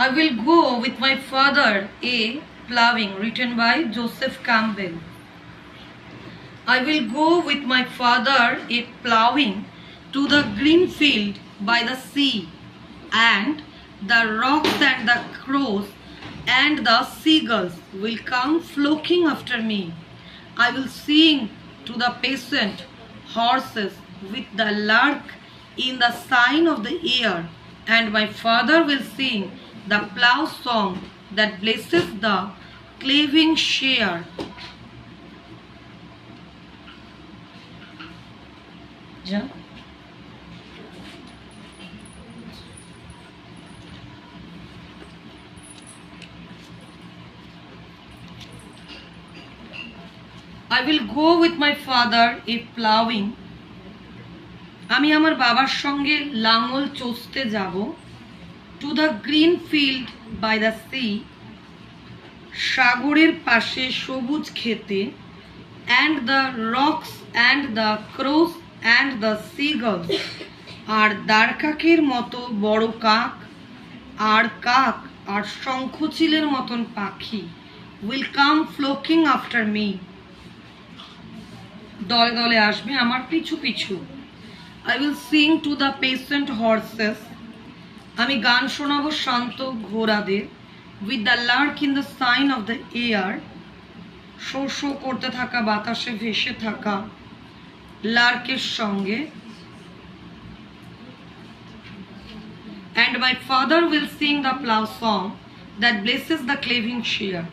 I will go with my father a ploughing, written by Joseph Campbell. I will go with my father a ploughing to the green field by the sea, and the rocks and the crows and the seagulls will come flocking after me. I will sing to the patient horses with the lark in the sign of the air, and my father will sing the plough song that blesses the claving share. I will go with my father a ploughing. আমি আমার বাবার সঙ্গে লাঙল চষতে যাব to the green field by the sea, সাগরের পাশে সবুজ ক্ষেতে, and the rocks and the crows and the seagulls, আর দাঁড়কাকের মতো বড় কাক আর শঙ্খচিলের মতন পাখি will come flocking after me, দলে দলে আসবে আমার পিছু পিছু। I will sing to the patient horses, আমি গান শোনাবো শান্ত ঘোড়াদের, with the lark in the sign of the air, show show করতে থাকা বাতাসে ভেসে থাকা লার্কের সঙ্গে, and my father will sing the plough song that blesses the claving share,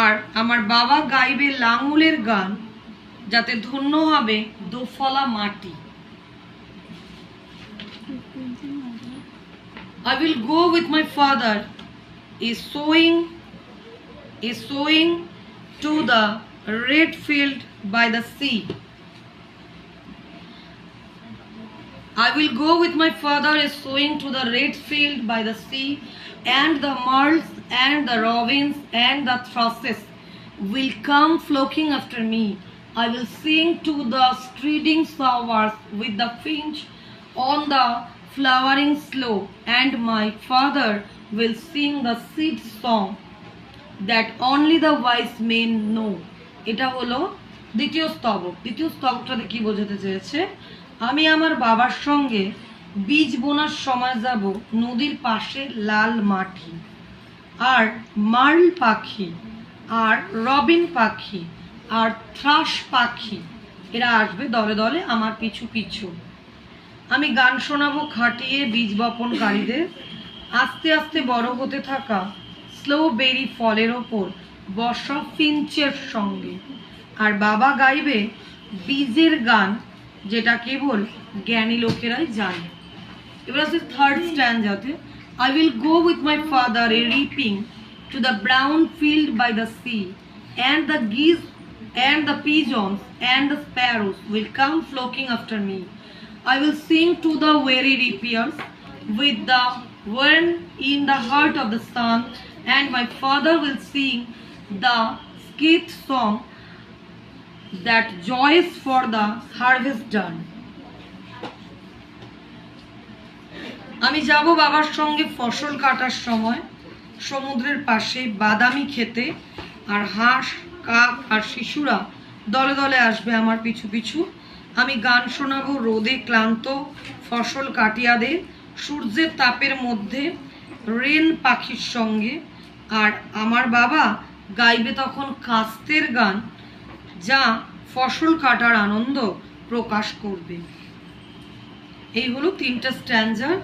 আর আমার বাবা গাইবে লাঙলের গান যাতে ধন্য হবে দোফলা মাটি। I will go with my father is sowing to the red field by the sea. I will go with my father is sowing to the red field by the sea, and the merles and the robins and the thrushes will come flocking after me. I will sing to the striding flowers with the finch on the flowering slope, and my father will sing the seed song that only the wise men know. এটা হলো দ্বিতীয় স্তবক। দ্বিতীয় স্তবকটাতে কি বোঝাতে চেয়েছে, আমি আমার বাবার সঙ্গে বীজ বোনার সময় যাব নদীর পাশে লাল মাটি, আর মার্ল পাখি আর রবিন পাখি আর থ্রাশ পাখি এরা আসবে দলে দলে আমার পিছু পিছু। আমি গান শোনাবো খাটিয়ে বীজ বপনকারীদের, আস্তে আস্তে বড় হতে থাকা স্লোবেরি ফলের ওপর বসা ফিঞ্চের সঙ্গে, আর বাবা গাইবে বীজের গান যেটা কেবল জ্ঞানী লোকেরাই জানে। এবার আছে third স্ট্যান্ডাতে, I will go with my father a reaping to the brown field by the sea, and the geese and the pigeons and the sparrows will come flocking after me. I will sing to the weary reapers with the wind in the heart of the sun, and my father will sing the skith song that joys for the harvest done. আমি যাব বাবার সঙ্গে ফসল কাটার সময় সমুদ্রের পাশে বাদামি খেতে, আর হাঁস কাক আর শিশুরা দলে দলে আসবে আমার পিছু পিছু। আমি গান শোনাবো রোদে ক্লান্ত ফসল কাটিয়াদের সূর্যের তাপের মধ্যে রেন পাখির সঙ্গে, আর আমার বাবা গাইবে তখন কাস্তের গান যা ফসল কাটার আনন্দ প্রকাশ করবে। এই হলো তিনটা স্ট্যান্ডার।